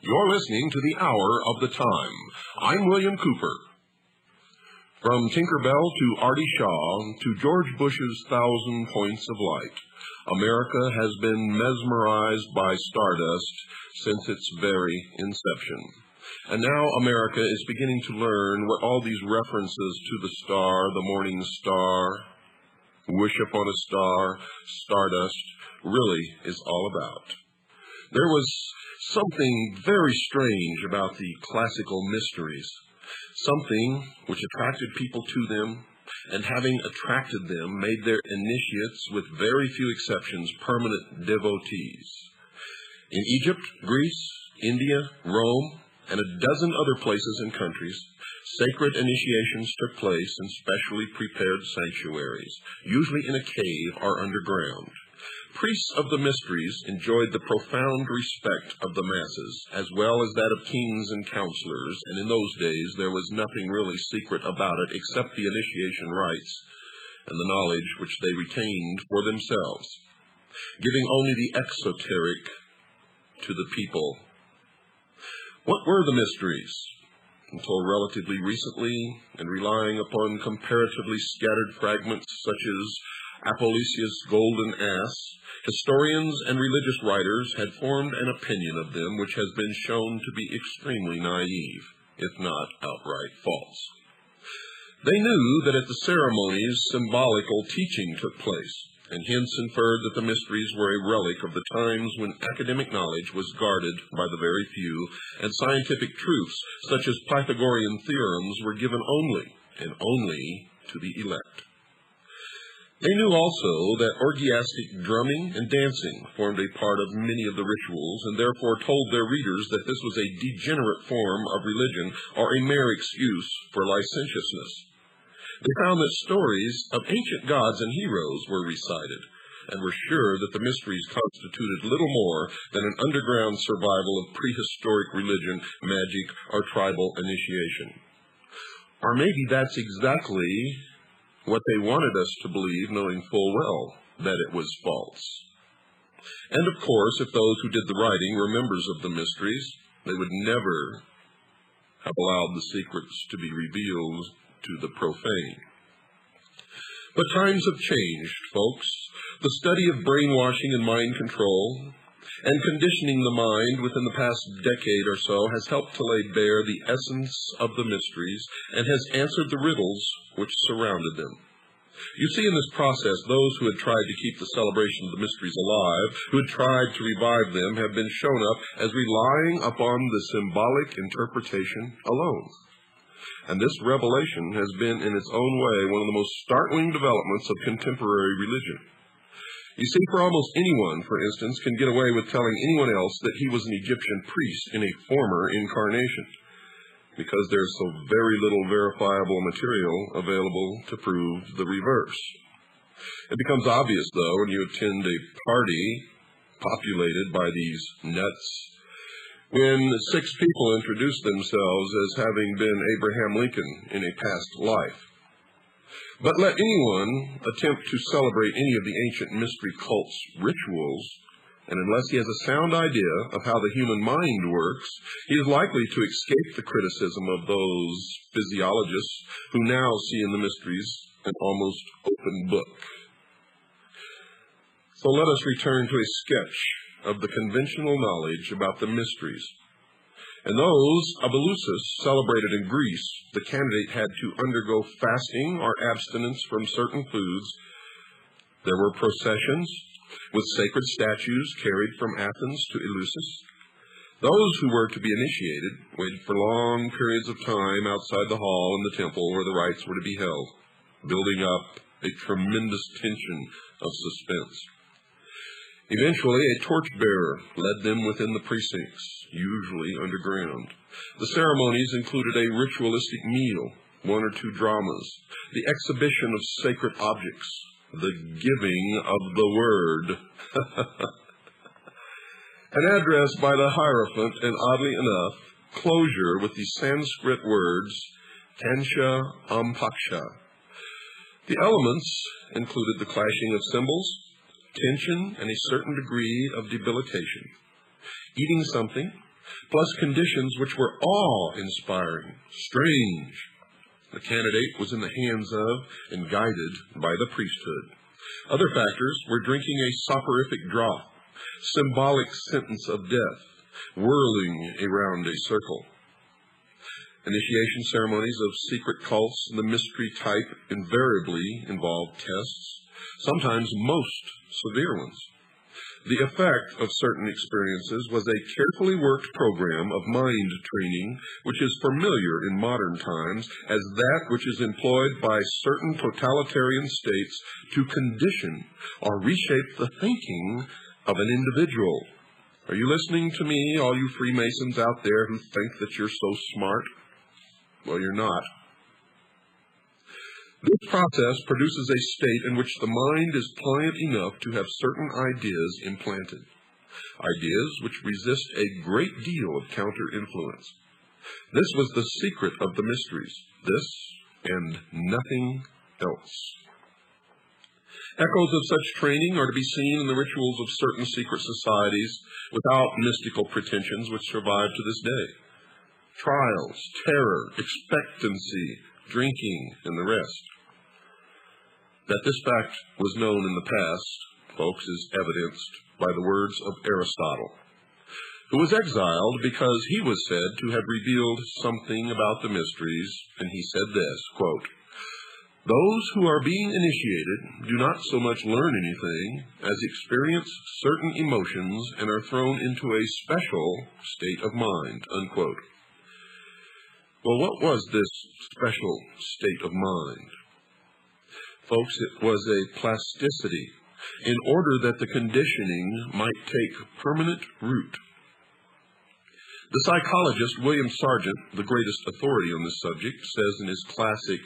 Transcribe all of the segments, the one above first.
You're listening to the Hour of the Time. I'm William Cooper. From Tinker Bell to Artie Shaw to George Bush's 1,000 Points of Light, America has been mesmerized by stardust since its very inception. And now America is beginning to learn what all these references to the star, the morning star, wish upon a star, stardust, really is all about. There was something very strange about the classical mysteries, something which attracted people to them, and having attracted them, made their initiates, with very few exceptions, permanent devotees. In Egypt, Greece, India, Rome, and a dozen other places and countries, sacred initiations took place in specially prepared sanctuaries, usually in a cave or underground. Priests of the mysteries enjoyed the profound respect of the masses, as well as that of kings and counselors, and in those days there was nothing really secret about it except the initiation rites and the knowledge which they retained for themselves, giving only the exoteric to the people. What were the mysteries? Until relatively recently, and relying upon comparatively scattered fragments such as Apollosius' golden ass, historians and religious writers had formed an opinion of them which has been shown to be extremely naive, if not outright false. They knew that at the ceremonies symbolical teaching took place, and hence inferred that the mysteries were a relic of the times when academic knowledge was guarded by the very few, and scientific truths such as Pythagorean theorems were given only and only to the elect. They knew also that orgiastic drumming and dancing formed a part of many of the rituals, and therefore told their readers that this was a degenerate form of religion or a mere excuse for licentiousness. They found that stories of ancient gods and heroes were recited, and were sure that the mysteries constituted little more than an underground survival of prehistoric religion, magic, or tribal initiation. Or maybe that's exactly what they wanted us to believe, knowing full well that it was false. And of course, if those who did the writing were members of the mysteries, they would never have allowed the secrets to be revealed to the profane. But times have changed, folks. The study of brainwashing and mind control and conditioning the mind within the past decade or so has helped to lay bare the essence of the mysteries and has answered the riddles which surrounded them. You see in this process, those who had tried to keep the celebration of the mysteries alive, who had tried to revive them, have been shown up as relying upon the symbolic interpretation alone. And this revelation has been in its own way one of the most startling developments of contemporary religion. You see, for almost anyone, for instance, can get away with telling anyone else that he was an Egyptian priest in a former incarnation, because there's so very little verifiable material available to prove the reverse. It becomes obvious, though, when you attend a party populated by these nuts, when 6 people introduce themselves as having been Abraham Lincoln in a past life. But let anyone attempt to celebrate any of the ancient mystery cult's rituals, and unless he has a sound idea of how the human mind works, he is likely to escape the criticism of those physiologists who now see in the mysteries an almost open book. So let us return to a sketch of the conventional knowledge about the mysteries. In those of Eleusis celebrated in Greece, the candidate had to undergo fasting or abstinence from certain foods. There were processions with sacred statues carried from Athens to Eleusis. Those who were to be initiated waited for long periods of time outside the hall in the temple where the rites were to be held, building up a tremendous tension of suspense. Eventually, a torchbearer led them within the precincts, usually underground. The ceremonies included a ritualistic meal, 1 or 2 dramas, the exhibition of sacred objects, the giving of the word, an address by the Hierophant, and oddly enough, closure with the Sanskrit words, Tansha Ampaksha. The elements included the clashing of cymbals, tension, and a certain degree of debilitation. Eating something, plus conditions which were awe-inspiring, strange. The candidate was in the hands of and guided by the priesthood. Other factors were drinking a soporific draught, symbolic sentence of death, whirling around a circle. Initiation ceremonies of secret cults and the mystery type invariably involved tests, sometimes most severe ones. The effect of certain experiences was a carefully worked program of mind training, which is familiar in modern times as that which is employed by certain totalitarian states to condition or reshape the thinking of an individual. Are you listening to me, all you Freemasons out there who think that you're so smart? Well, you're not. This process produces a state in which the mind is pliant enough to have certain ideas implanted, ideas which resist a great deal of counter-influence. This was the secret of the mysteries, this and nothing else. Echoes of such training are to be seen in the rituals of certain secret societies without mystical pretensions which survive to this day. Trials, terror, expectancy, drinking, and the rest. That this fact was known in the past, folks, is evidenced by the words of Aristotle, who was exiled because he was said to have revealed something about the mysteries, and he said this, quote, "Those who are being initiated do not so much learn anything as experience certain emotions and are thrown into a special state of mind," unquote. Well, what was this special state of mind? Folks, it was a plasticity in order that the conditioning might take permanent root. The psychologist William Sargent, the greatest authority on this subject, says in his classic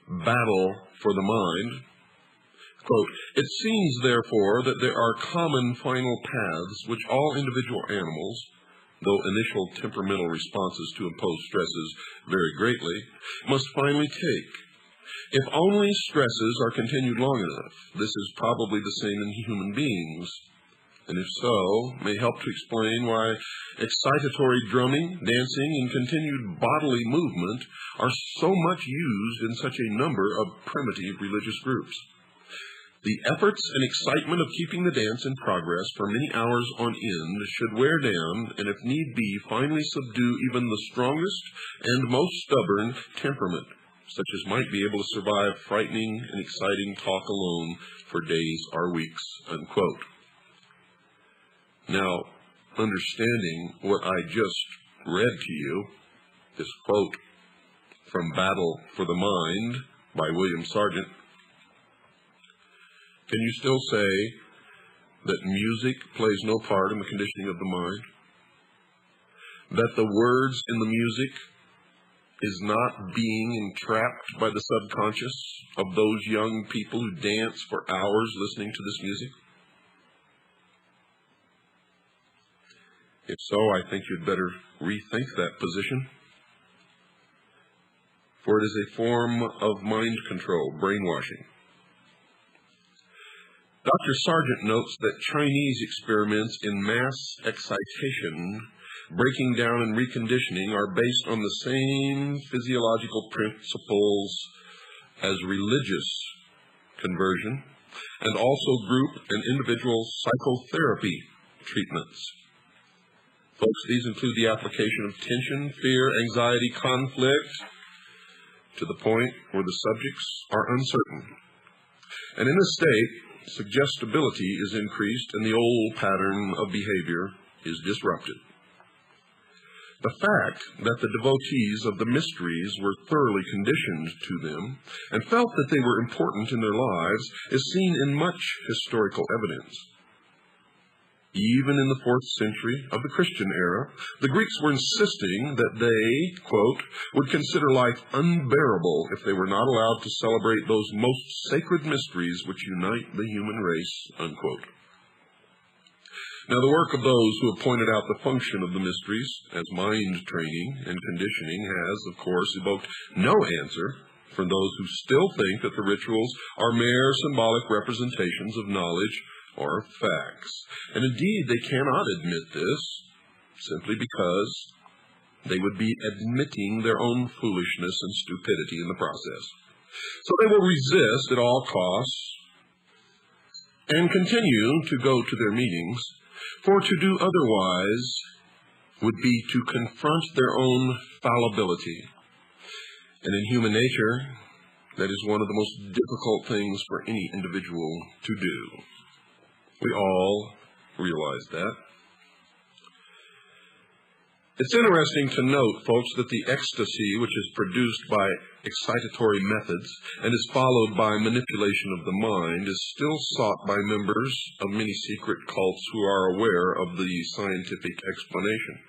Battle for the Mind, quote, "It seems, therefore, that there are common final paths which all individual animals, though initial temperamental responses to imposed stresses vary greatly, must finally take. If only stresses are continued long enough, this is probably the same in human beings, and if so, may help to explain why excitatory drumming, dancing, and continued bodily movement are so much used in such a number of primitive religious groups. The efforts and excitement of keeping the dance in progress for many hours on end should wear down, and if need be, finally subdue even the strongest and most stubborn temperament, such as might be able to survive frightening and exciting talk alone for days or weeks," unquote. Now, understanding what I just read to you, this quote from Battle for the Mind by William Sargent, can you still say that music plays no part in the conditioning of the mind? That the words in the music is not being entrapped by the subconscious of those young people who dance for hours listening to this music? If so, I think you'd better rethink that position. For it is a form of mind control, brainwashing. Dr. Sargent notes that Chinese experiments in mass excitation, breaking down and reconditioning are based on the same physiological principles as religious conversion and also group and individual psychotherapy treatments. Folks, these include the application of tension, fear, anxiety, conflict to the point where the subjects are uncertain. And in this state, suggestibility is increased and the old pattern of behavior is disrupted. The fact that the devotees of the mysteries were thoroughly conditioned to them and felt that they were important in their lives is seen in much historical evidence. Even in the 4th century of the Christian era, the Greeks were insisting that they, quote, would consider life unbearable if they were not allowed to celebrate those most sacred mysteries which unite the human race, unquote. Now, the work of those who have pointed out the function of the mysteries as mind training and conditioning has, of course, evoked no answer from those who still think that the rituals are mere symbolic representations of knowledge or facts. And indeed, they cannot admit this. simply because they would be admitting their own foolishness and stupidity in the process. So they will resist at all costs and continue to go to their meetings, for to do otherwise would be to confront their own fallibility. And in human nature, that is one of the most difficult things for any individual to do. We all realize that. It's interesting to note, folks, that the ecstasy which is produced by excitatory methods and is followed by manipulation of the mind is still sought by members of many secret cults who are aware of the scientific explanation.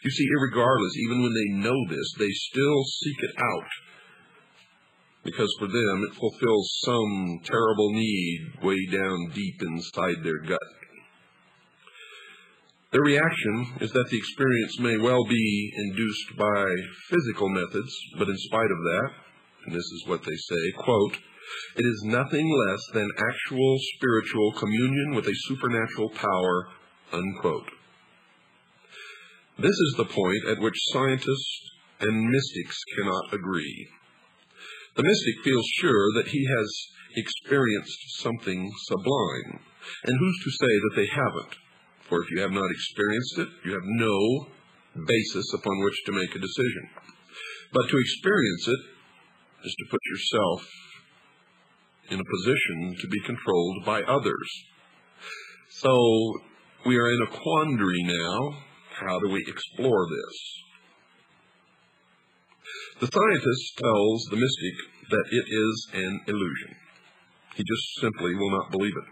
You see, irregardless, even when they know this, they still seek it out, because for them it fulfills some terrible need way down deep inside their gut. Their reaction is that the experience may well be induced by physical methods, but in spite of that, and this is what they say, quote, it is nothing less than actual spiritual communion with a supernatural power, unquote. This is the point at which scientists and mystics cannot agree. The mystic feels sure that he has experienced something sublime, and who's to say that they haven't? For if you have not experienced it, you have no basis upon which to make a decision. But to experience it is to put yourself in a position to be controlled by others. So we are in a quandary now. How do we explore this? The scientist tells the mystic that it is an illusion. He just simply will not believe it.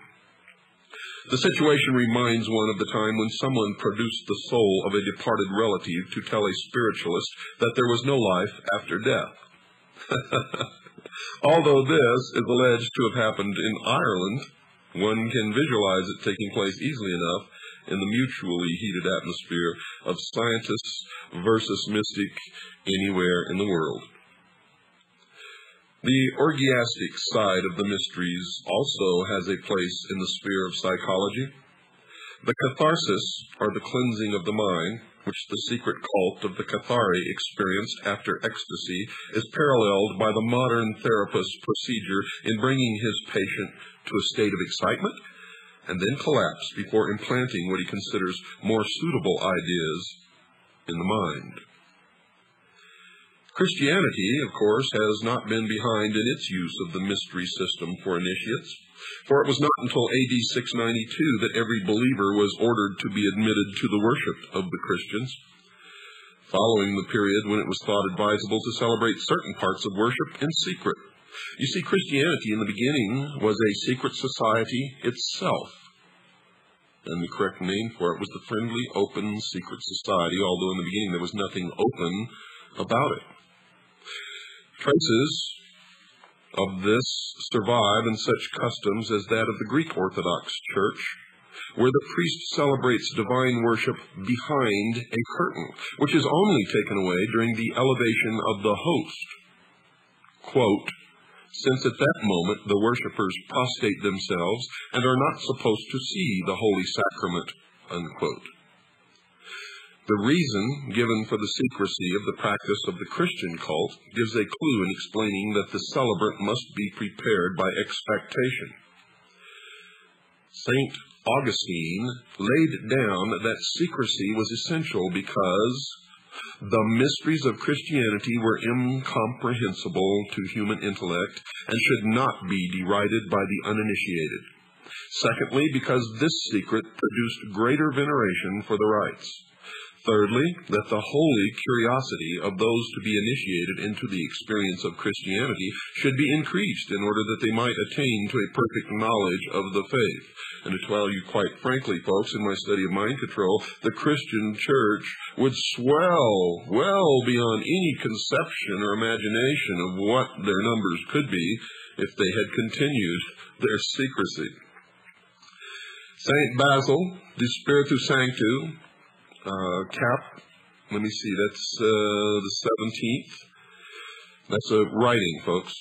The situation reminds one of the time when someone produced the soul of a departed relative to tell a spiritualist that there was no life after death. Although this is alleged to have happened in Ireland, one can visualize it taking place easily enough in the mutually heated atmosphere of scientists versus mystic anywhere in the world. The orgiastic side of the mysteries also has a place in the sphere of psychology. The catharsis, or the cleansing of the mind, which the secret cult of the Cathari experienced after ecstasy, is paralleled by the modern therapist's procedure in bringing his patient to a state of excitement and then collapse before implanting what he considers more suitable ideas in the mind. Christianity, of course, has not been behind in its use of the mystery system for initiates, for it was not until AD 692 that every believer was ordered to be admitted to the worship of the Christians, following the period when it was thought advisable to celebrate certain parts of worship in secret. You see, Christianity in the beginning was a secret society itself, and the correct name for it was the Friendly Open Secret Society, although in the beginning there was nothing open about it. Traces of this survive in such customs as that of the Greek Orthodox Church, where the priest celebrates divine worship behind a curtain, which is only taken away during the elevation of the host. Quote, since at that moment the worshippers prostrate themselves and are not supposed to see the holy sacrament, unquote. The reason given for the secrecy of the practice of the Christian cult gives a clue in explaining that the celebrant must be prepared by expectation. St. Augustine laid down that secrecy was essential because the mysteries of Christianity were incomprehensible to human intellect and should not be derided by the uninitiated. Secondly, because this secret produced greater veneration for the rites. Thirdly, that the holy curiosity of those to be initiated into the experience of Christianity should be increased in order that they might attain to a perfect knowledge of the faith. And to tell you quite frankly, folks, in my study of mind control, the Christian church would swell well beyond any conception or imagination of what their numbers could be if they had continued their secrecy. Saint Basil, de Spiritu Sanctu, cap, let me see, that's the 17th. That's a writing, folks.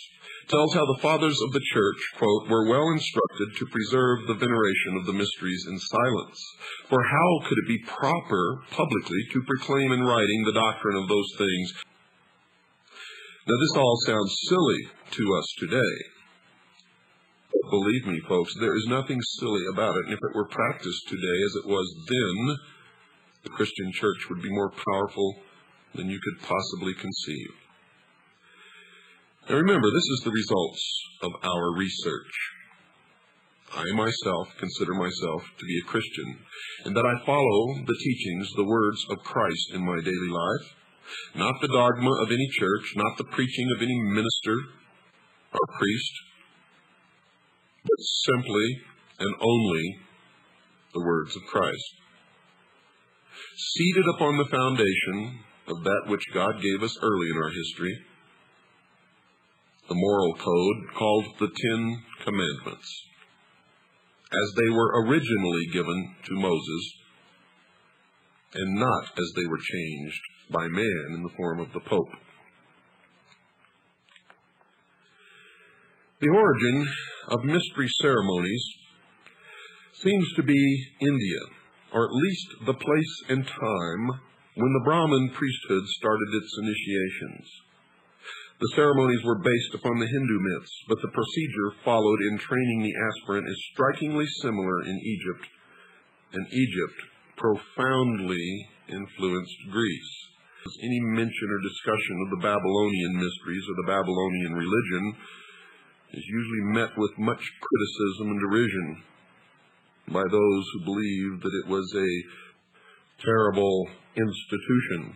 tells how the fathers of the church, quote, were well instructed to preserve the veneration of the mysteries in silence. For how could it be proper publicly to proclaim in writing the doctrine of those things? Now, this all sounds silly to us today. But believe me, folks, there is nothing silly about it. And if it were practiced today as it was then, the Christian church would be more powerful than you could possibly conceive. Now remember, this is the results of our research. I myself consider myself to be a Christian, and that I follow the teachings, the words of Christ in my daily life, not the dogma of any church, not the preaching of any minister or priest, but simply and only the words of Christ. Seated upon the foundation of that which God gave us early in our history, the moral code called the Ten Commandments, as they were originally given to Moses, and not as they were changed by man in the form of the Pope. The origin of mystery ceremonies seems to be India, or at least the place and time when the Brahmin priesthood started its initiations. The ceremonies were based upon the Hindu myths, but the procedure followed in training the aspirant is strikingly similar in Egypt, and Egypt profoundly influenced Greece. Any mention or discussion of the Babylonian mysteries or the Babylonian religion is usually met with much criticism and derision by those who believe that it was a terrible institution.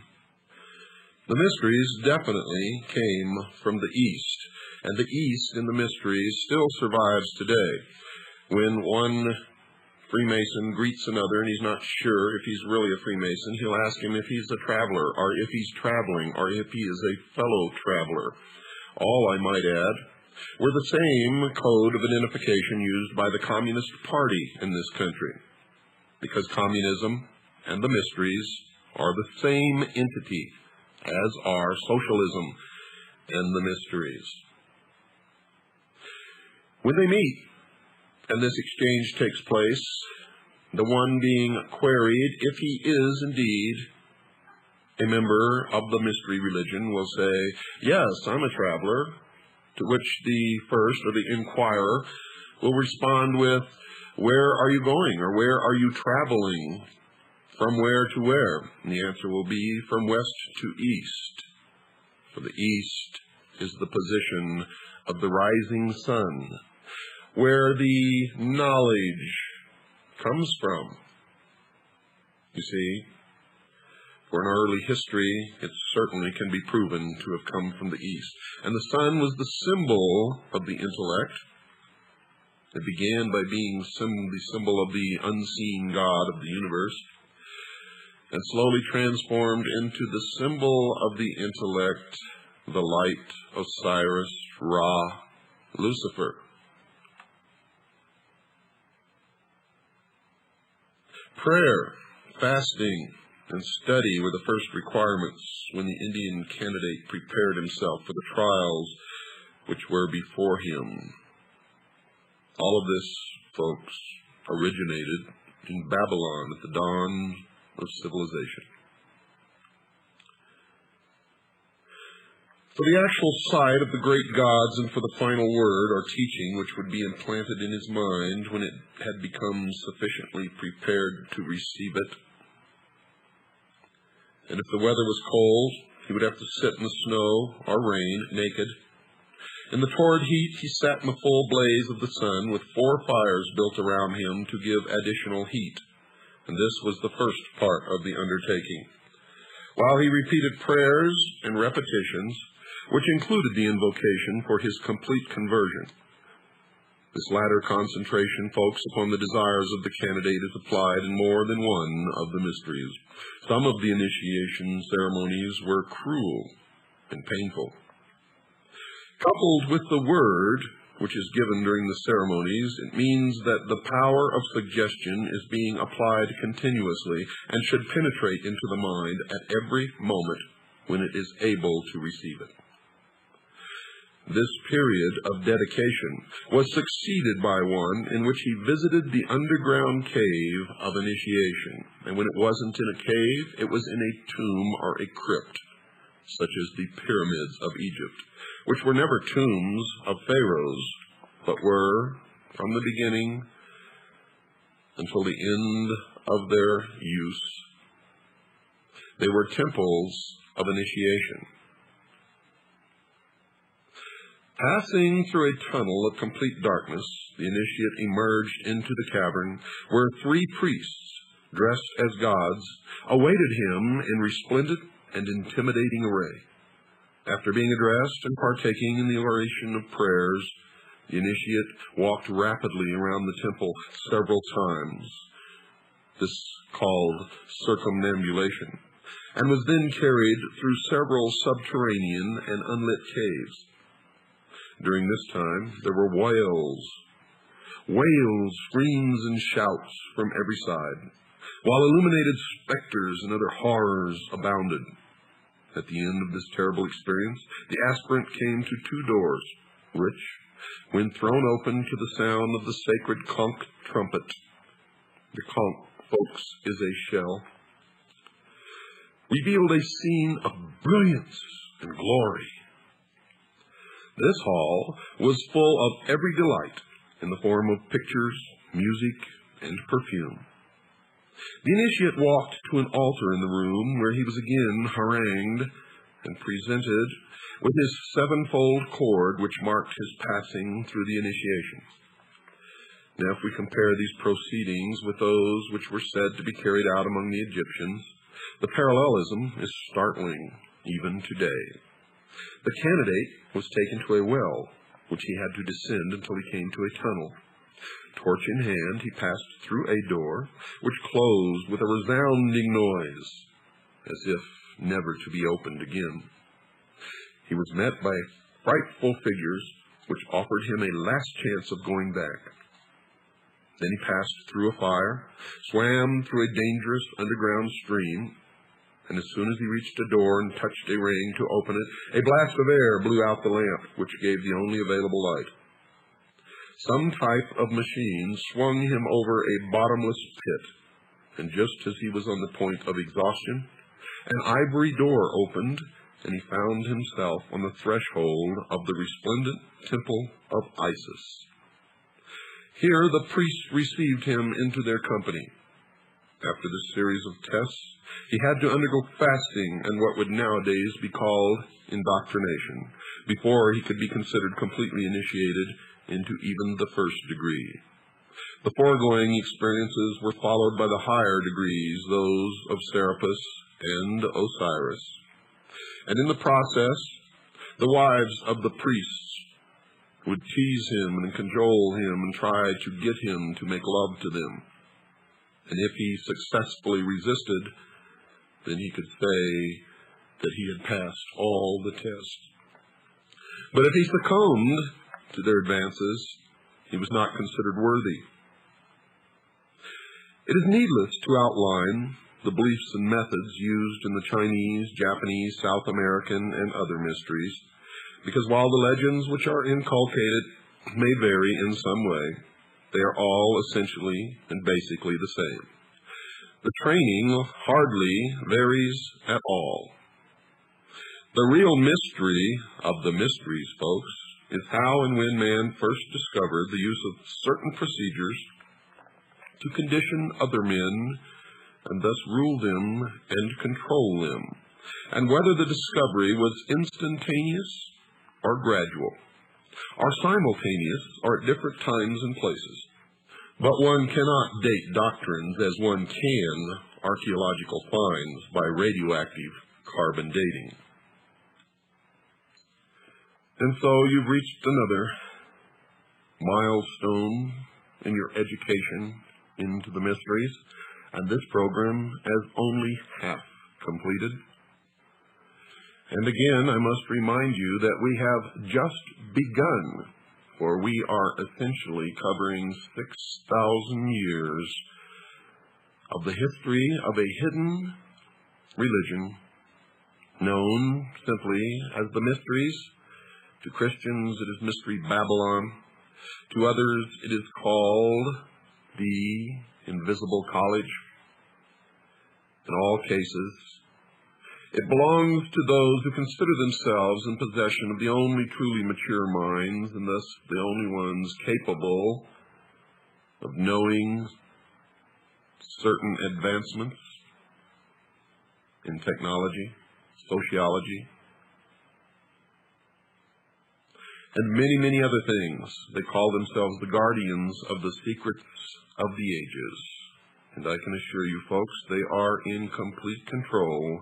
The mysteries definitely came from the East, and the East in the mysteries still survives today. When one Freemason greets another and he's not sure if he's really a Freemason, he'll ask him if he's a traveler, or if he's traveling, or if he is a fellow traveler. All, I might add, were the same code of identification used by the Communist Party in this country, because communism and the mysteries are the same entity as are socialism and the mysteries. When they meet, and this exchange takes place, the one being queried if he is indeed a member of the mystery religion will say, "Yes, I'm a traveler," to which the first, or the inquirer, will respond with, "Where are you going?" or "Where are you traveling? From where to where?" And the answer will be, "From west to east." For the east is the position of the rising sun, where the knowledge comes from. You see, for in early history, it certainly can be proven to have come from the east. And the sun was the symbol of the intellect. It began by being the symbol of the unseen God of the universe, and slowly transformed into the symbol of the intellect, the light, Osiris, Ra, Lucifer. Prayer, fasting, and study were the first requirements when the Indian candidate prepared himself for the trials which were before him. All of this, folks, originated in Babylon at the dawn of civilization. For the actual sight of the great gods and for the final word or teaching which would be implanted in his mind when it had become sufficiently prepared to receive it. And if the weather was cold, he would have to sit in the snow or rain naked. In the torrid heat, he sat in the full blaze of the sun with 4 fires built around him to give additional heat. And this was the first part of the undertaking. While he repeated prayers and repetitions, which included the invocation for his complete conversion. This latter concentration, folks, upon the desires of the candidate is applied in more than one of the mysteries. Some of the initiation ceremonies were cruel and painful. Coupled with the word which is given during the ceremonies, it means that the power of suggestion is being applied continuously and should penetrate into the mind at every moment when it is able to receive it. This period of dedication was succeeded by one in which he visited the underground cave of initiation. And when it wasn't in a cave, it was in a tomb or a crypt, such as the pyramids of Egypt, which were never tombs of pharaohs, but were, from the beginning until the end of their use, they were temples of initiation. Passing through a tunnel of complete darkness, the initiate emerged into the cavern where 3 priests, dressed as gods, awaited him in resplendent and intimidating array. After being addressed and partaking in the oration of prayers, the initiate walked rapidly around the temple several times, this called circumambulation, and was then carried through several subterranean and unlit caves. During this time, there were wails, screams, and shouts from every side, while illuminated specters and other horrors abounded. At the end of this terrible experience, the aspirant came to 2 doors, which, when thrown open to the sound of the sacred conch trumpet — the conch, folks, is a shell — revealed a scene of brilliance and glory. This hall was full of every delight in the form of pictures, music, and perfume. The initiate walked to an altar in the room where he was again harangued and presented with his 7-fold cord which marked his passing through the initiation. Now, if we compare these proceedings with those which were said to be carried out among the Egyptians, the parallelism is startling even today. The candidate was taken to a well, which he had to descend until he came to a tunnel. Torch in hand, he passed through a door, which closed with a resounding noise, as if never to be opened again. He was met by frightful figures, which offered him a last chance of going back. Then he passed through a fire, swam through a dangerous underground stream, and as soon as he reached a door and touched a ring to open it, a blast of air blew out the lamp, which gave the only available light. Some type of machine swung him over a bottomless pit, and just as he was on the point of exhaustion, an ivory door opened, and he found himself on the threshold of the resplendent temple of Isis. Here the priests received him into their company. After this series of tests, he had to undergo fasting and what would nowadays be called indoctrination before he could be considered completely initiated into even the first degree. The foregoing experiences were followed by the higher degrees, those of Serapis and Osiris. And in the process, the wives of the priests would tease him and cajole him and try to get him to make love to them. And if he successfully resisted, then he could say that he had passed all the tests. But if he succumbed to their advances, he was not considered worthy. It is needless to outline the beliefs and methods used in the Chinese, Japanese, South American, and other mysteries, because while the legends which are inculcated may vary in some way, they are all essentially and basically the same. The training hardly varies at all. The real mystery of the mysteries, folks, is how and when man first discovered the use of certain procedures to condition other men and thus rule them and control them, and whether the discovery was instantaneous or gradual, or simultaneous or at different times and places. But one cannot date doctrines as one can archaeological finds by radioactive carbon dating. And so you've reached another milestone in your education into the mysteries, and this program is only half completed. And again, I must remind you that we have just begun, for we are essentially covering 6,000 years of the history of a hidden religion known simply as the mysteries, To Christians, it is Mystery Babylon. To others, it is called the Invisible College. In all cases, it belongs to those who consider themselves in possession of the only truly mature minds, and thus the only ones capable of knowing certain advancements in technology, sociology, and many, many other things. They call themselves the guardians of the secrets of the ages. And I can assure you, folks, they are in complete control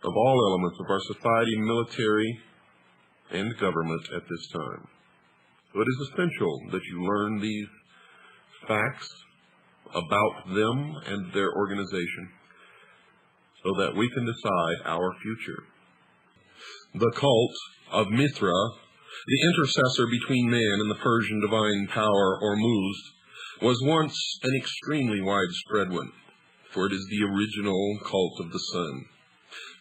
of all elements of our society, military, and government at this time. So it is essential that you learn these facts about them and their organization so that we can decide our future. The cult of Mithra, the intercessor between man and the Persian divine power, Ormuz, was once an extremely widespread one, for it is the original cult of the sun.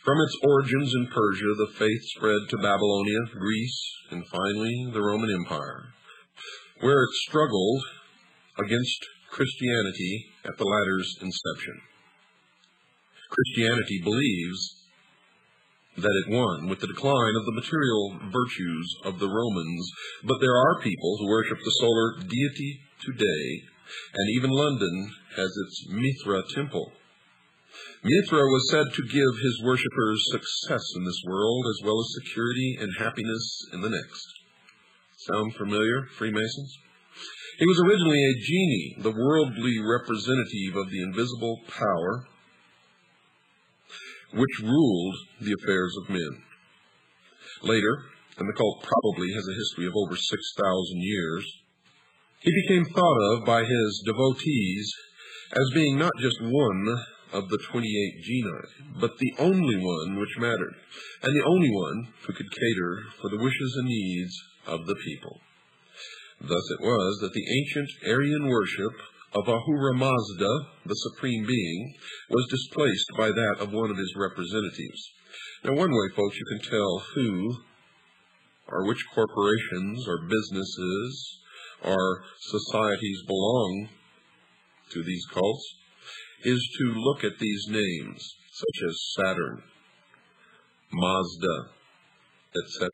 From its origins in Persia, the faith spread to Babylonia, Greece, and finally the Roman Empire, where it struggled against Christianity at the latter's inception. Christianity believes that it won with the decline of the material virtues of the Romans, but there are people who worship the solar deity today, and even London has its Mithra temple. Mithra was said to give his worshippers success in this world, as well as security and happiness in the next. Sound familiar, Freemasons? He was originally a genie, the worldly representative of the invisible power which ruled the affairs of men. Later, and the cult probably has a history of over 6,000 years, he became thought of by his devotees as being not just one of the 28 genii, but the only one which mattered, and the only one who could cater for the wishes and needs of the people. Thus it was that the ancient Aryan worship of Ahura Mazda, the Supreme Being, was displaced by that of one of his representatives. Now, one way, folks, you can tell who or which corporations or businesses or societies belong to these cults is to look at these names, such as Saturn, Mazda, etc.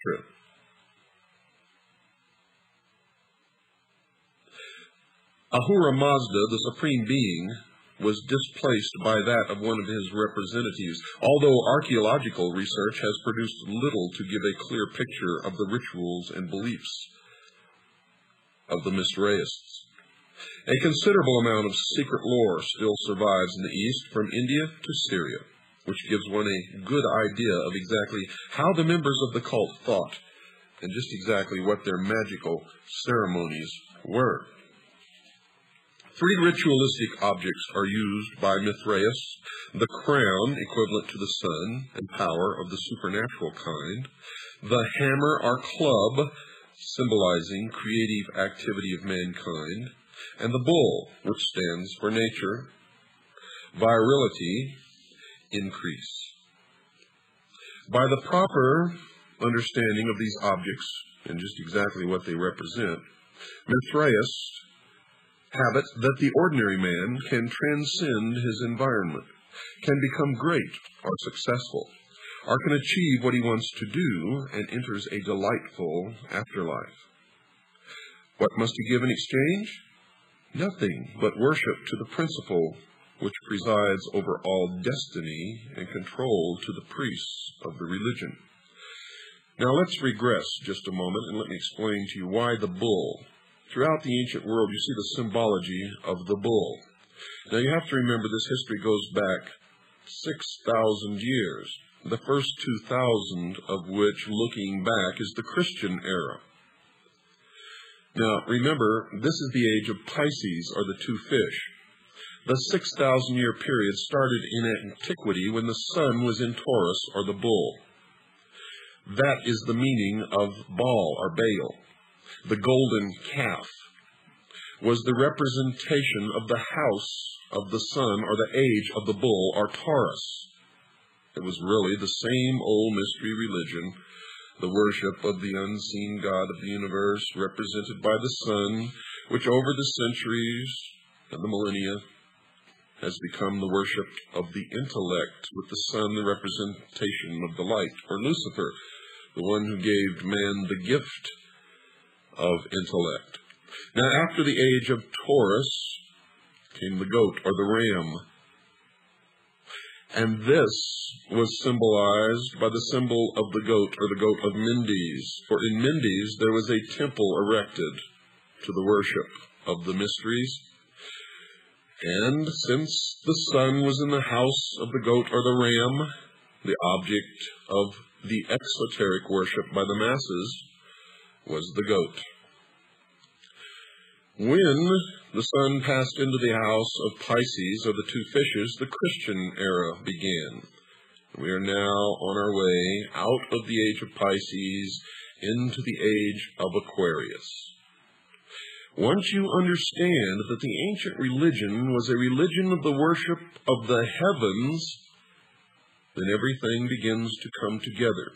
Ahura Mazda, the Supreme Being, was displaced by that of one of his representatives, although archaeological research has produced little to give a clear picture of the rituals and beliefs of the Mithraists. A considerable amount of secret lore still survives in the East, from India to Syria, which gives one a good idea of exactly how the members of the cult thought and just exactly what their magical ceremonies were. 3 ritualistic objects are used by Mithraeus: the crown, equivalent to the sun and power of the supernatural kind; the hammer or club, symbolizing creative activity of mankind; and the bull, which stands for nature, virility, increase. By the proper understanding of these objects and just exactly what they represent, Mithraeus have it that the ordinary man can transcend his environment, can become great or successful, or can achieve what he wants to do and enters a delightful afterlife. What must he give in exchange? Nothing but worship to the principle which presides over all destiny and control to the priests of the religion. Now let's regress just a moment and let me explain to you why the bull. Throughout the ancient world, you see the symbology of the bull. Now you have to remember this history goes back 6,000 years, the first 2,000 of which, looking back, is the Christian era. Now remember, this is the age of Pisces, or the 2 fish. The 6,000-year period started in antiquity when the sun was in Taurus, or the bull. That is the meaning of Baal, or Baal. The golden calf was the representation of the house of the sun, or the age of the bull, or Taurus. It was really the same old mystery religion the worship of the unseen God of the universe, represented by the sun, which over the centuries and the millennia has become the worship of the intellect, with the sun the representation of the light, or Lucifer, the one who gave man the gift of intellect. Now, after the age of Taurus came the goat, or the ram. And this was symbolized by the symbol of the goat, or the goat of Mendes. For in Mendes there was a temple erected to the worship of the mysteries. And since the sun was in the house of the goat or the ram, the object of the exoteric worship by the masses was the goat. When the sun passed into the house of Pisces, or the two fishes, the Christian era began. We are now on our way out of the age of Pisces into the age of Aquarius. Once you understand that the ancient religion was a religion of the worship of the heavens, then everything begins to come together.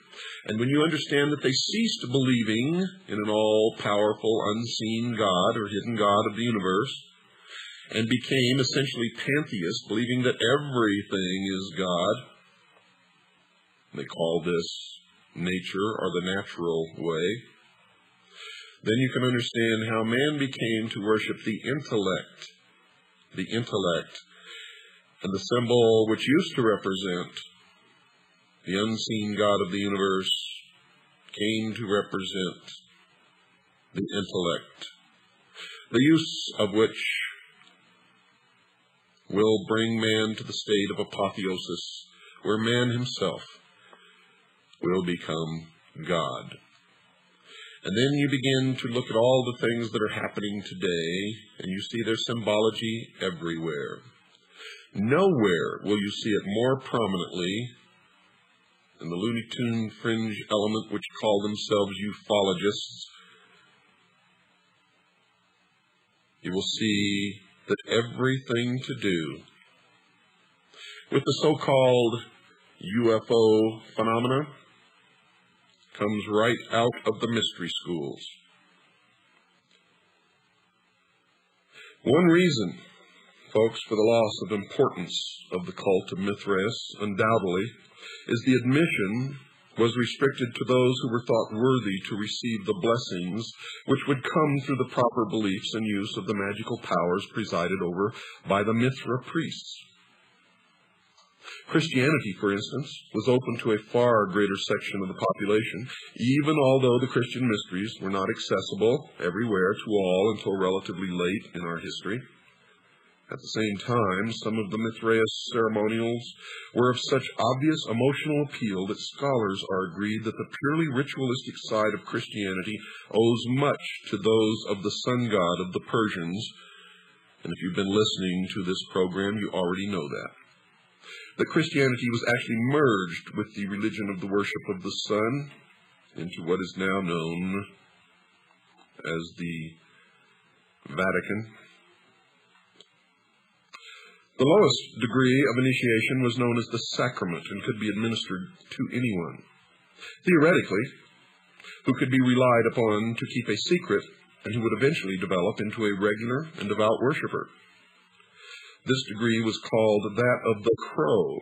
And when you understand that they ceased believing in an all-powerful, unseen God or hidden God of the universe, and became essentially pantheists, believing that everything is God, they call this nature or the natural way, then you can understand how man became to worship the intellect, and the symbol which used to represent the unseen God of the universe came to represent the intellect, the use of which will bring man to the state of apotheosis, where man himself will become God. And then you begin to look at all the things that are happening today, and you see their symbology everywhere. Nowhere will you see it more prominently than the Looney Tune fringe element which call themselves ufologists. You will see that everything to do with the so-called UFO phenomena comes right out of the mystery schools. One reason, folks, for the loss of importance of the cult of Mithras, undoubtedly, is the admission was restricted to those who were thought worthy to receive the blessings which would come through the proper beliefs and use of the magical powers presided over by the Mithra priests. Christianity, for instance, was open to a far greater section of the population, even although the Christian mysteries were not accessible everywhere to all until relatively late in our history. At the same time, some of the Mithraist ceremonials were of such obvious emotional appeal that scholars are agreed that the purely ritualistic side of Christianity owes much to those of the sun god of the Persians. And if you've been listening to this program, you already know that Christianity was actually merged with the religion of the worship of the sun into what is now known as the Vatican. The lowest degree of initiation was known as the sacrament and could be administered to anyone, theoretically, who could be relied upon to keep a secret and who would eventually develop into a regular and devout worshiper. This degree was called that of the crow,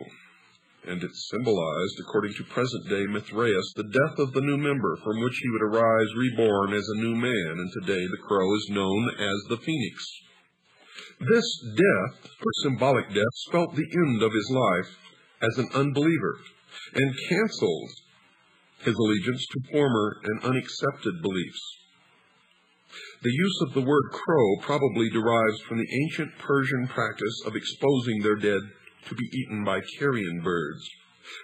and it symbolized, according to present-day Mithraeus, the death of the new member from which he would arise reborn as a new man, and today the crow is known as the phoenix. This death, or symbolic death, spelt the end of his life as an unbeliever and canceled his allegiance to former and unaccepted beliefs. The use of the word crow probably derives from the ancient Persian practice of exposing their dead to be eaten by carrion birds,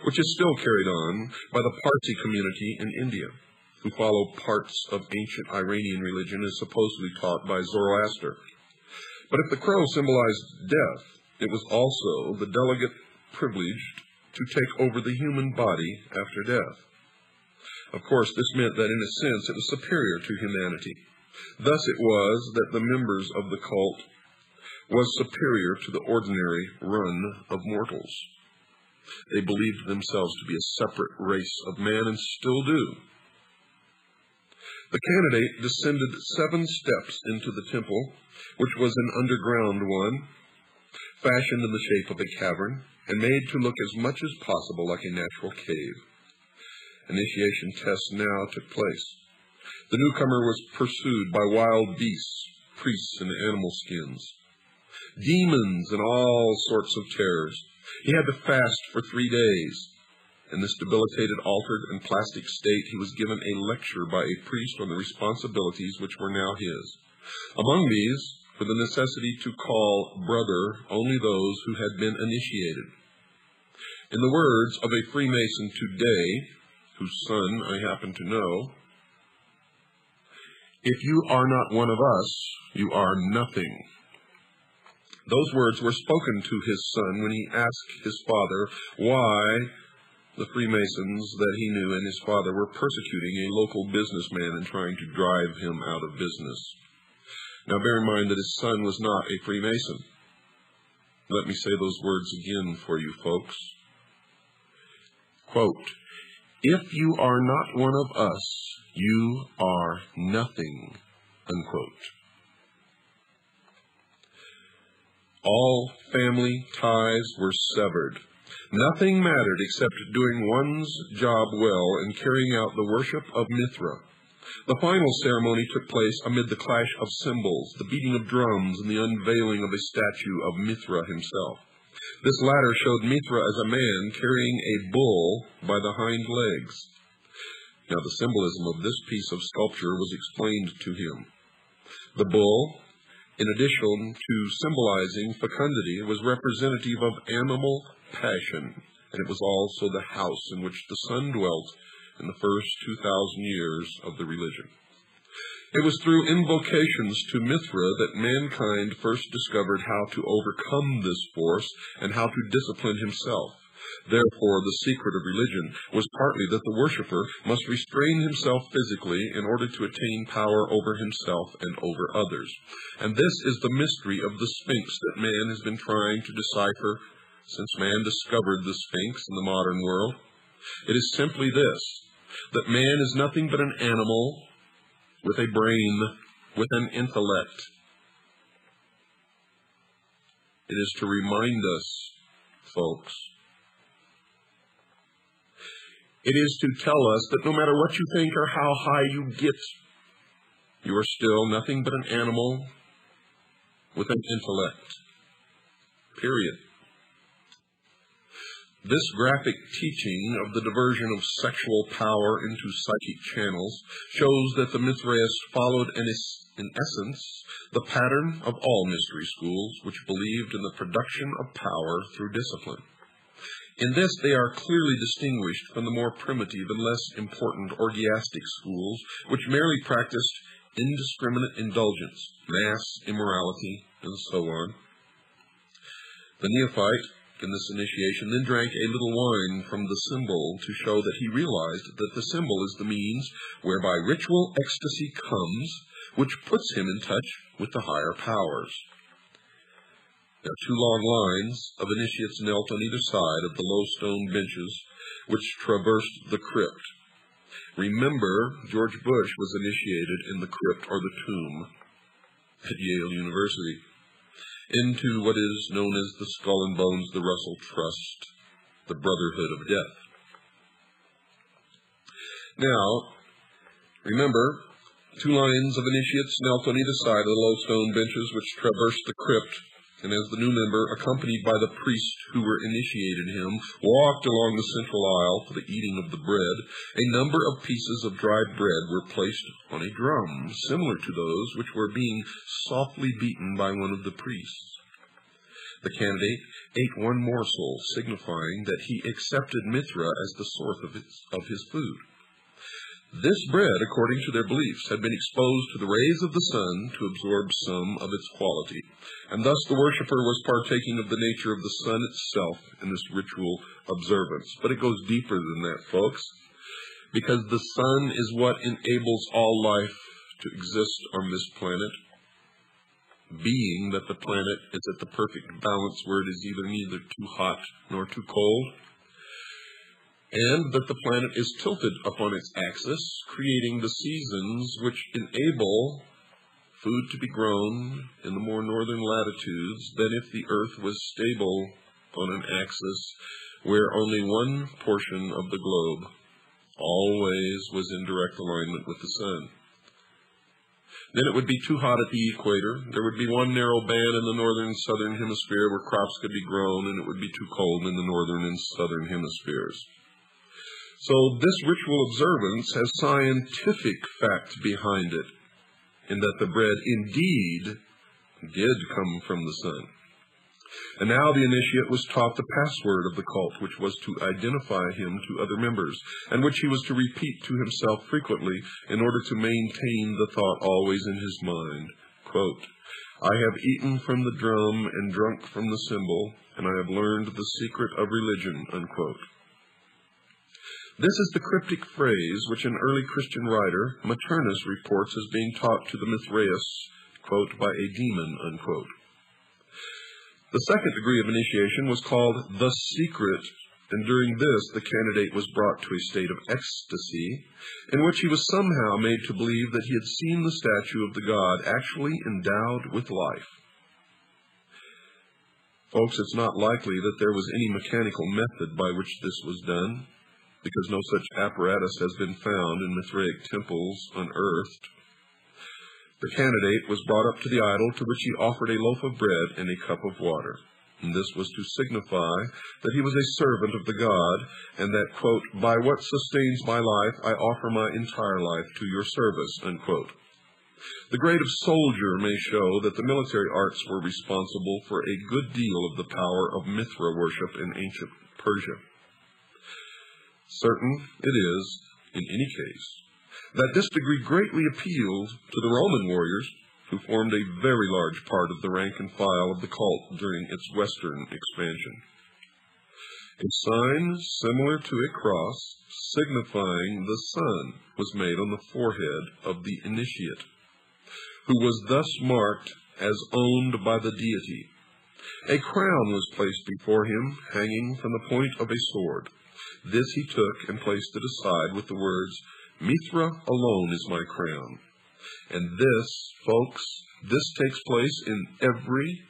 which is still carried on by the Parsi community in India, who follow parts of ancient Iranian religion as supposedly taught by Zoroaster. But if the crow symbolized death, it was also the delegate privileged to take over the human body after death. Of course, this meant that in a sense it was superior to humanity. Thus it was that the members of the cult was superior to the ordinary run of mortals. They believed themselves to be a separate race of man, and still do. The candidate descended 7 steps into the temple, which was an underground one, fashioned in the shape of a cavern, and made to look as much as possible like a natural cave. Initiation tests now took place. The newcomer was pursued by wild beasts, priests in animal skins, demons, and all sorts of terrors. He had to fast for 3 days. In this debilitated, altered, and plastic state, he was given a lecture by a priest on the responsibilities which were now his. Among these were the necessity to call brother only those who had been initiated. In the words of a Freemason today, whose son I happen to know, "If you are not one of us, you are nothing." Those words were spoken to his son when he asked his father why the Freemasons that he knew and his father were persecuting a local businessman and trying to drive him out of business. Now bear in mind that his son was not a Freemason. Let me say those words again for you folks. Quote, "If you are not one of us, you are nothing." Unquote. All family ties were severed. Nothing mattered except doing one's job well and carrying out the worship of Mithra. The final ceremony took place amid the clash of cymbals, the beating of drums, and the unveiling of a statue of Mithra himself. This latter showed Mithra as a man carrying a bull by the hind legs. Now the symbolism of this piece of sculpture was explained to him. The bull, in addition to symbolizing fecundity, was representative of animal passion, and it was also the house in which the sun dwelt in the first 2,000 years of the religion. It was through invocations to Mithra that mankind first discovered how to overcome this force and how to discipline himself. Therefore, the secret of religion was partly that the worshipper must restrain himself physically in order to attain power over himself and over others. And this is the mystery of the Sphinx that man has been trying to decipher since man discovered the Sphinx in the modern world. It is simply this, that man is nothing but an animal with a brain, with an intellect. It is to remind us, folks, it is to tell us that no matter what you think or how high you get, you are still nothing but an animal with an intellect. Period. This graphic teaching of the diversion of sexual power into psychic channels shows that the Mithraists followed, in essence, the pattern of all mystery schools which believed in the production of power through discipline. In this, they are clearly distinguished from the more primitive and less important orgiastic schools, which merely practiced indiscriminate indulgence, mass immorality, and so on. The neophyte in this initiation then drank a little wine from the symbol to show that he realized that the symbol is the means whereby ritual ecstasy comes, which puts him in touch with the higher powers. Now, 2 long lines of initiates knelt on either side of the low stone benches which traversed the crypt. Remember, George Bush was initiated in the crypt or the tomb at Yale University into what is known as the Skull and Bones, the Russell Trust, the Brotherhood of Death. Now, remember, 2 lines of initiates knelt on either side of the low stone benches which traversed the crypt, and as the new member, accompanied by the priests who were initiated him, walked along the central aisle for the eating of the bread, a number of pieces of dried bread were placed on a drum, similar to those which were being softly beaten by one of the priests. The candidate ate one morsel, signifying that he accepted Mithra as the source of his food. This bread, according to their beliefs, had been exposed to the rays of the sun to absorb some of its quality, and thus the worshipper was partaking of the nature of the sun itself in this ritual observance. But it goes deeper than that, folks, because the sun is what enables all life to exist on this planet, being that the planet is at the perfect balance where it is neither too hot nor too cold. and that the planet is tilted upon its axis, creating the seasons which enable food to be grown in the more northern latitudes than if the Earth was stable on an axis where only one portion of the globe always was in direct alignment with the sun. Then it would be too hot at the equator. There would be one narrow band in the northern and southern hemisphere where crops could be grown, and it would be too cold in the northern and southern hemispheres. So this ritual observance has scientific fact behind it, in that the bread indeed did come from the sun. And now the initiate was taught the password of the cult, which was to identify him to other members, and which he was to repeat to himself frequently in order to maintain the thought always in his mind. Quote, "I have eaten from the drum and drunk from the cymbal, and I have learned the secret of religion." Unquote. This is the cryptic phrase which an early Christian writer, Maternus, reports as being taught to the Mithraeus, quote, "by a demon." Unquote. The second degree of initiation was called the secret, and during this the candidate was brought to a state of ecstasy, in which he was somehow made to believe that he had seen the statue of the god actually endowed with life. Folks, it's not likely that there was any mechanical method by which this was done, because no such apparatus has been found in Mithraic temples unearthed. The candidate was brought up to the idol, to which he offered a loaf of bread and a cup of water. And this was to signify that he was a servant of the god, and that, quote, "by what sustains my life, I offer my entire life to your service," unquote. The grade of soldier may show that the military arts were responsible for a good deal of the power of Mithra worship in ancient Persia. Certain it is, in any case, that this degree greatly appealed to the Roman warriors, who formed a very large part of the rank and file of the cult during its western expansion. A sign similar to a cross, signifying the sun, was made on the forehead of the initiate, who was thus marked as owned by the deity. A crown was placed before him, hanging from the point of a sword. This he took and placed it aside with the words, "Mithra alone is my crown." And this, folks, this takes place in every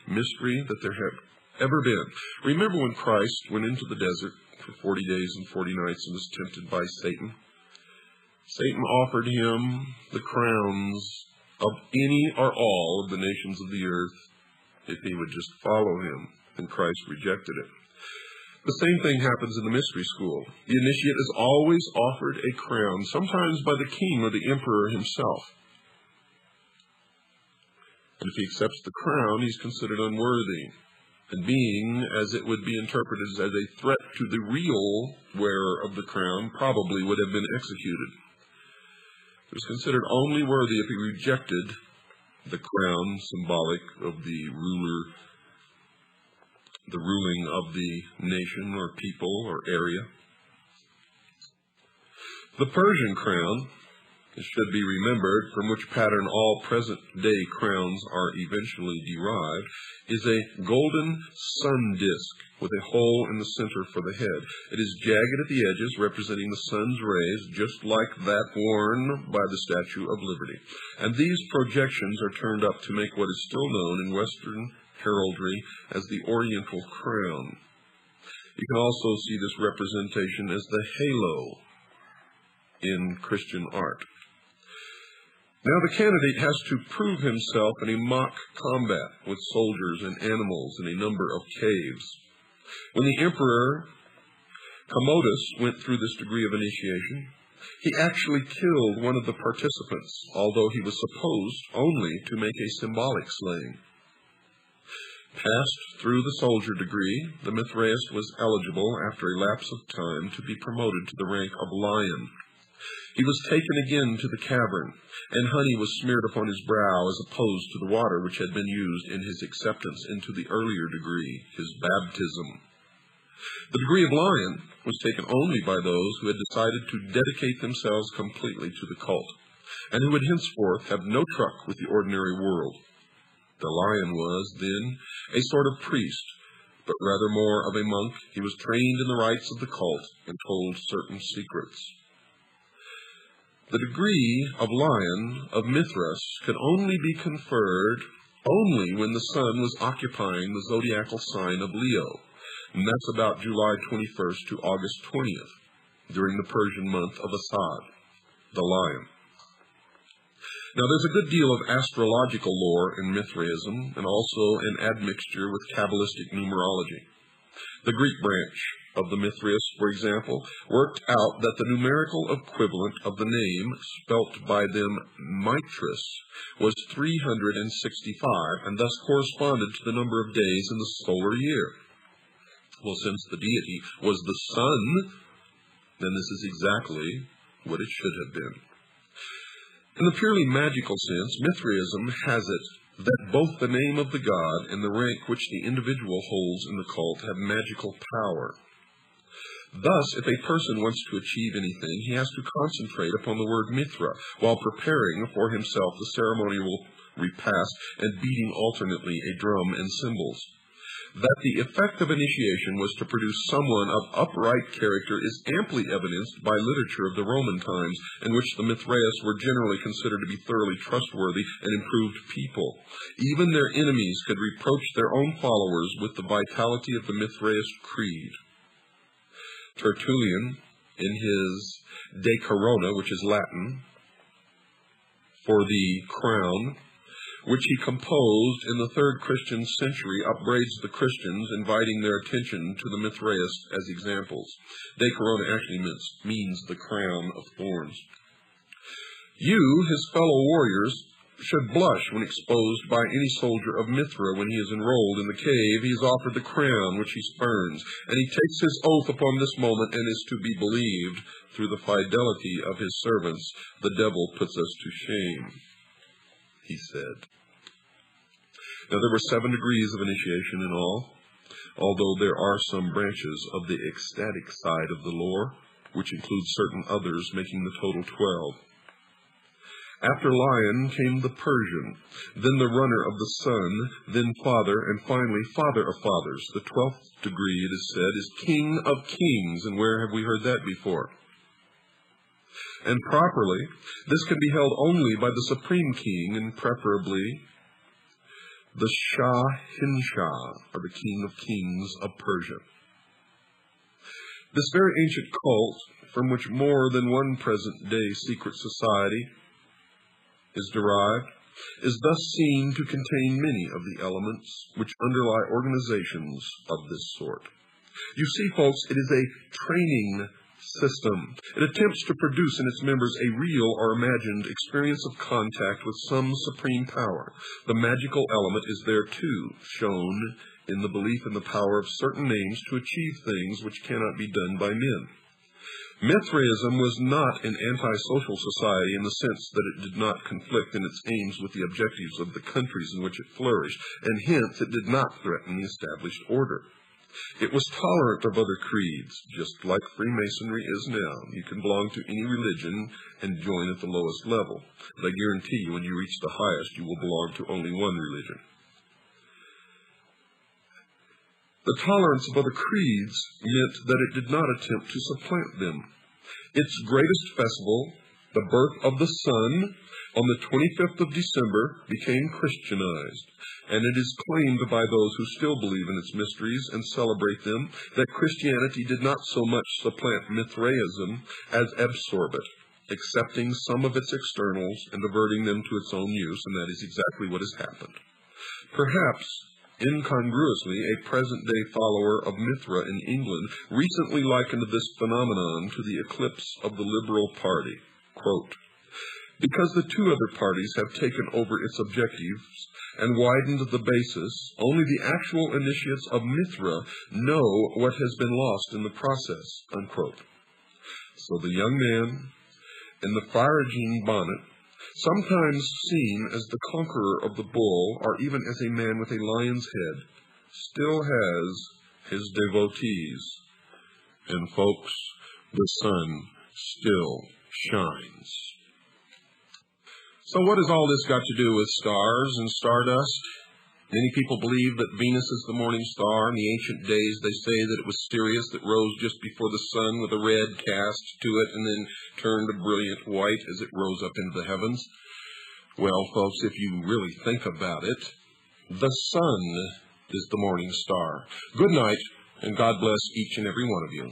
mystery that there have ever been. Remember when Christ went into the desert for 40 days and 40 nights and was tempted by Satan? Satan offered him the crowns of any or all of the nations of the earth if he would just follow him, and Christ rejected it. The same thing happens in the mystery school. The initiate is always offered a crown, sometimes by the king or the emperor himself. And if he accepts the crown, he's considered unworthy, and being, as it would be interpreted as a threat to the real wearer of the crown, probably would have been executed. He was considered only worthy if he rejected the crown, symbolic of the ruler, the ruling of the nation or people or area. The Persian crown, it should be remembered, from which pattern all present-day crowns are eventually derived, is a golden sun disk with a hole in the center for the head. It is jagged at the edges, representing the sun's rays, just like that worn by the Statue of Liberty. And these projections are turned up to make what is still known in Western heraldry as the Oriental crown. You can also see this representation as the halo in Christian art. Now the candidate has to prove himself in a mock combat with soldiers and animals in a number of caves. When the Emperor Commodus went through this degree of initiation, he actually killed one of the participants, although he was supposed only to make a symbolic slaying. Passed through the soldier degree, the Mithraeus was eligible, after a lapse of time, to be promoted to the rank of lion. He was taken again to the cavern, and honey was smeared upon his brow as opposed to the water which had been used in his acceptance into the earlier degree, his baptism. The degree of lion was taken only by those who had decided to dedicate themselves completely to the cult, and who would henceforth have no truck with the ordinary world. The lion was, then, a sort of priest but rather more of a monk. He was trained in the rites of the cult and told certain secrets. The degree of Lion of Mithras could only be conferred only when the sun was occupying the zodiacal sign of Leo, and that's about July 21st to August 20th, during the Persian month of Asad, the lion. Now, there's a good deal of astrological lore in Mithraism, and also an admixture with Kabbalistic numerology. The Greek branch of the Mithrais, for example, worked out that the numerical equivalent of the name, spelt by them Mitris, was 365, and thus corresponded to the number of days in the solar year. Well, since the deity was the sun, then this is exactly what it should have been. In the purely magical sense, Mithraism has it that both the name of the god and the rank which the individual holds in the cult have magical power. Thus, if a person wants to achieve anything, he has to concentrate upon the word Mithra while preparing for himself the ceremonial repast and beating alternately a drum and cymbals. That the effect of initiation was to produce someone of upright character is amply evidenced by literature of the Roman times, in which the Mithraists were generally considered to be thoroughly trustworthy and improved people. Even their enemies could reproach their own followers with the vitality of the Mithraist creed. Tertullian, in his De Corona, which is Latin for the crown, which he composed in the 3rd Christian century, upbraids the Christians, inviting their attention to the Mithraists as examples. De Corona actually means the crown of thorns. You, his fellow warriors, should blush when exposed by any soldier of Mithra when he is enrolled in the cave. He is offered the crown which he spurns, and he takes his oath upon this moment and is to be believed. Through the fidelity of his servants, the devil puts us to shame, he said. Now, there were 7 degrees of initiation in all, although there are some branches of the ecstatic side of the lore, which includes certain others, making the total 12. After Lion came the Persian, then the runner of the sun, then father, and finally father of fathers. The 12th degree, it is said, is king of kings, and where have we heard that before? And properly, this can be held only by the supreme king, and preferably the Shah-Hinshah, or the king of kings of Persia. This very ancient cult, from which more than one present-day secret society is derived, is thus seen to contain many of the elements which underlie organizations of this sort. You see, folks, it is a training system. It attempts to produce in its members a real or imagined experience of contact with some supreme power. The magical element is there too, shown in the belief in the power of certain names to achieve things which cannot be done by men. Mithraism was not an anti-social society in the sense that it did not conflict in its aims with the objectives of the countries in which it flourished, and hence it did not threaten the established order. It was tolerant of other creeds, just like Freemasonry is now. You can belong to any religion and join at the lowest level. But I guarantee you, when you reach the highest, you will belong to only one religion. The tolerance of other creeds meant that it did not attempt to supplant them. Its greatest festival, the birth of the sun, on the 25th of December, became Christianized, and it is claimed by those who still believe in its mysteries and celebrate them that Christianity did not so much supplant Mithraism as absorb it, accepting some of its externals and diverting them to its own use, and that is exactly what has happened. Perhaps incongruously, a present-day follower of Mithra in England recently likened this phenomenon to the eclipse of the Liberal Party. Quote, because the two other parties have taken over its objectives and widened the basis, only the actual initiates of Mithra know what has been lost in the process. Unquote. So the young man in the Phrygian bonnet, sometimes seen as the conqueror of the bull, or even as a man with a lion's head, still has his devotees. And folks, the sun still shines. So what has all this got to do with stars and stardust? Many people believe that Venus is the morning star. In the ancient days, they say that it was Sirius that rose just before the sun with a red cast to it and then turned a brilliant white as it rose up into the heavens. Well, folks, if you really think about it, the sun is the morning star. Good night, and God bless each and every one of you.